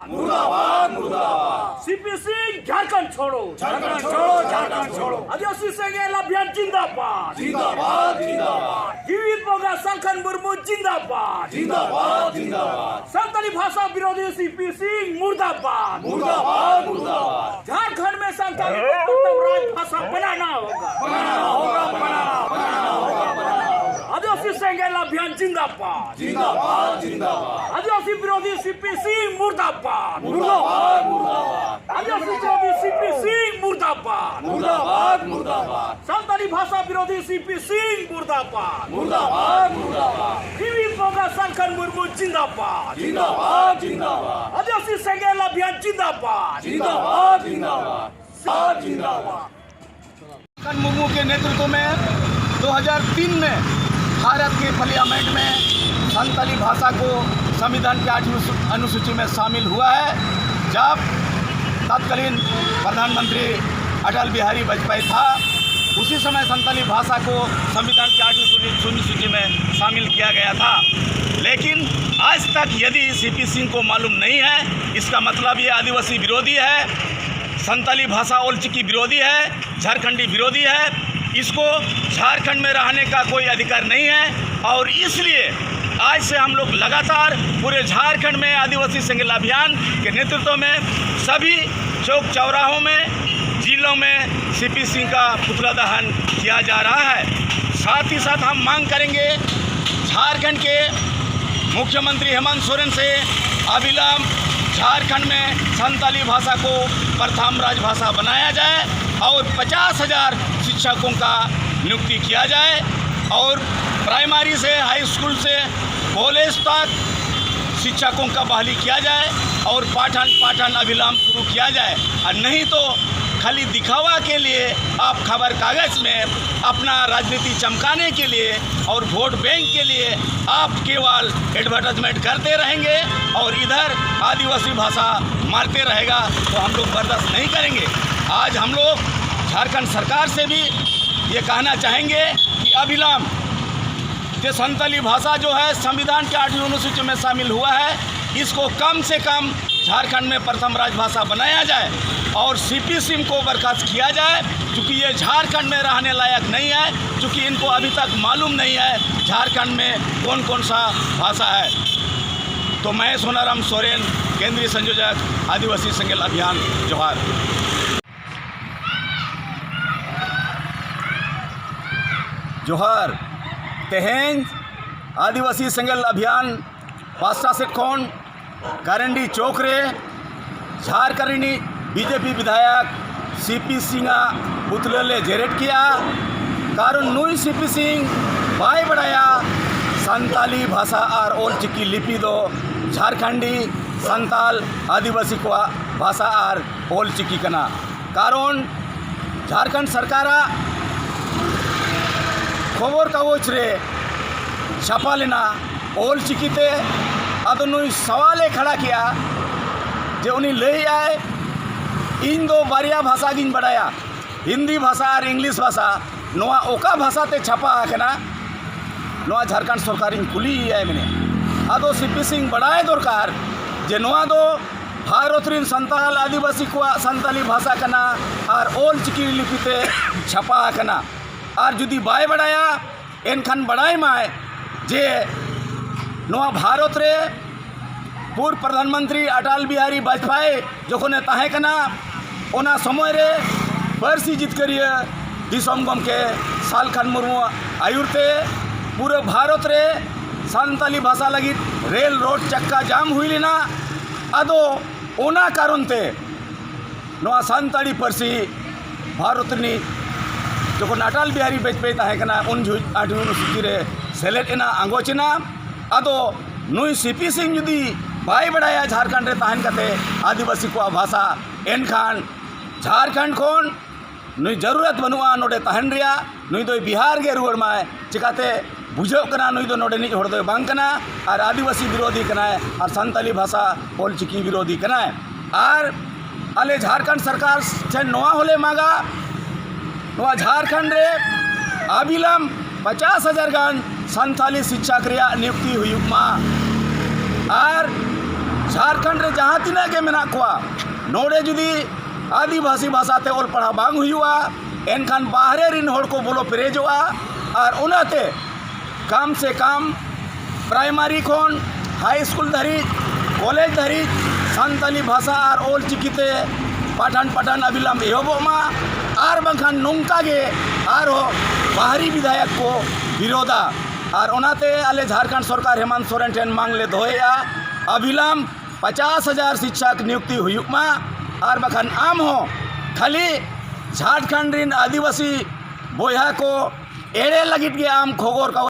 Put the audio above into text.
मुर्दाबाद मुर्दाबाद। सीपी सिंह झारखंड छोड़ो, झारखंड छोड़ो, झारखंड छोड़ो। आदिवासी संघर्ष अभियान जिंदाबाद, जिंदाबाद जिंदाबाद। जीवित बोगा संखन मुर्मू जिंदाबाद, जिंदाबाद जिंदाबाद। संताली भाषा विरोधी सीपी सिंह मुर्दाबाद, मुर्दाबाद मुर्दाबाद। झारखंड में संताली को प्रथम राजभाषा बनाना होगा, बनाना होगा, बनाना होगा। आदिवासी संघर्ष अभियान जिंदाबाद, जिंदाबाद जिंदाबाद। आदिवासी विरोधी सीपी सिंह मुर्दाबाद, मुर्दाबाद मुर्दाबाद। आदिवासी विरोधी सीपी सिंह मुर्दाबाद, मुर्दाबाद मुर्दाबाद। संताली भाषा विरोधी सीपी सिंह मुर्दाबाद, मुर्दाबाद मुर्दाबाद। जीवित बोगा संखन मुर्मू जिंदाबाद, जिंदाबाद जिंदाबाद। आदिवासी संघर्ष अभियान जिंदाबाद, जिंदाबाद जिंदाबाद जिंदाबाद। संखन मुर्मू के नेतृत्व में 2003 में भारत के पार्लियामेंट में संताली भाषा को संविधान के 8वीं अनुसूची में शामिल हुआ है। जब तत्कालीन प्रधानमंत्री अटल बिहारी वाजपेयी था, उसी समय संताली भाषा को संविधान की 8वीं अनुसूची में शामिल किया गया था। लेकिन आज तक यदि सीपी सिंह को मालूम नहीं है, इसका मतलब ये आदिवासी विरोधी है, संताली भाषा ओल चिकी विरोधी है, झारखंडी विरोधी है। इसको झारखंड में रहने का कोई अधिकार नहीं है। और इसलिए आज से हम लोग लगातार पूरे झारखंड में आदिवासी संघर्ष अभियान के नेतृत्व में सभी चौक चौराहों में, जिलों में सीपी सिंह का पुतला दहन किया जा रहा है। साथ ही साथ हम मांग करेंगे झारखंड के मुख्यमंत्री हेमंत सोरेन से अविलंब झारखंड में संताली भाषा को प्रथम राजभाषा बनाया जाए और 50,000 शिक्षकों का नियुक्ति किया जाए और प्राइमरी से हाई स्कूल से कॉलेज तक शिक्षकों का बहाली किया जाए और पाठन अविलंब शुरू किया जाए। और नहीं तो खाली दिखावा के लिए आप खबर कागज़ में अपना राजनीति चमकाने के लिए और वोट बैंक के लिए आप केवल एडवर्टाइजमेंट करते रहेंगे और इधर आदिवासी भाषा मारते रहेगा, तो हम लोग बर्दाश्त नहीं करेंगे। आज हम लोग झारखंड सरकार से भी ये कहना चाहेंगे कि अविलंब जो संताली भाषा जो है संविधान के 8वीं अनुसूची में शामिल हुआ है, इसको कम से कम झारखंड में प्रथम राजभाषा बनाया जाए और सीपी सिंह को बर्खास्त किया जाए, क्योंकि ये झारखंड में रहने लायक नहीं है, क्योंकि इनको अभी तक मालूम नहीं है झारखंड में कौन कौन सा भाषा है। तो मैं सोनाराम सोरेन, केंद्रीय संयोजक आदिवासी संघर्ष अभियान, जोहार। जोहार तेहें आदिवासी संघर्ष अभियान पास्टा से कौन गारंडी चौक रे झारखंडी बीजेपी विधायक सीपी सिंह पुतले जेरेट किया कारण नुई सीपी सिंह बाय बढ़ाया संताली भाषा और ओल चिकी लिपि दो झारखंडी संताल आदिवासी को भाषा और ओल चिकी कना कारण झारखंड सरकार खबर कागज रे छापा लेना ओल चिकीते अदो नुई सवाले खड़ा किया जे उन्हीं ले आए इन दो बारिया भाषा गिन बढ़ाया हिंदी भाषा और इंग्लिश भाषा नोआ ओका भाषा ते छापा आकना नोआ झारखंड सरकार कुली है मैंने अदो सीपी सिंह बढ़ाए दरकार जे नोआ दो भारत रिन संताल आदिवासी को संताली भाषा कना और ओल चिकी लिपिते छापा आकना और जुदी बाय बढ़ाया एनखान बढ़ाई माए जे नोआ भारत रे पूर्व प्रधानमंत्री अटल बिहारी वाजपेयी जोखने ताहे कना ओना समय रे पारसी जितकरिया दिसम गमके सालखान मुर्मू आयुरते पूरे भारत रे संताली भाषा लगी रेल रोड चक्का जाम हुई लेना अदो ओना कारण ते नोआ संताली पारसी भारत नी जोखन अटल बिहारी वाजपेयी ताहे कना उन 8वीं अनुसूची रे सेलेक्ट एना आंगोचना अदो नुई सीपी सिंह जुदी बाय बढ़ाया झारखंड रे ताहन कते आदिवासी को भाषा एनखान झारखंड खोन नुई जरूरत बनुआ नोडे ताहन रिया नुई दो बिहार गे रुआड़ माय चिकाते बुझो कना नुई दो नोडे निज हड़ दो बांग कना और आदिवासी विरोधी कना और संताली भाषा ओल चिकी विरोधी कना और आले झारखंड सरकार से नोआ होले मांगा नोआ झारखंड रे अविलंब 50,000 गान संताली शिक्षक नियुक्ति हुई और झारखंड रे जहाँ तीना के मेना कोआ नोड़े जुदी आदिवासी भाषा ते ओल पढ़ा बांग हुआ एनखान बाहरे रिन होड़ को बोलो पेरेजोआ और उनाते कम से कम प्राइमरी खोन हाई स्कूल धरी कॉलेज धरी सानताली भाषा और ओल चिकीते पाठन अबिलम एहबोमा और बंखान नोंका गे आरो बाहरी विधायक को विरोधा और उनाते आले झारखंड सरकार हेमंत सोरेन ठेन मांग ले दोया अबिलम 50,000 शिक्षक नियुक्ति हुयुमा और बखान आम हो खाली झारखंड रिन आदिवासी बोया को एड़े लगित के आम खोगोर का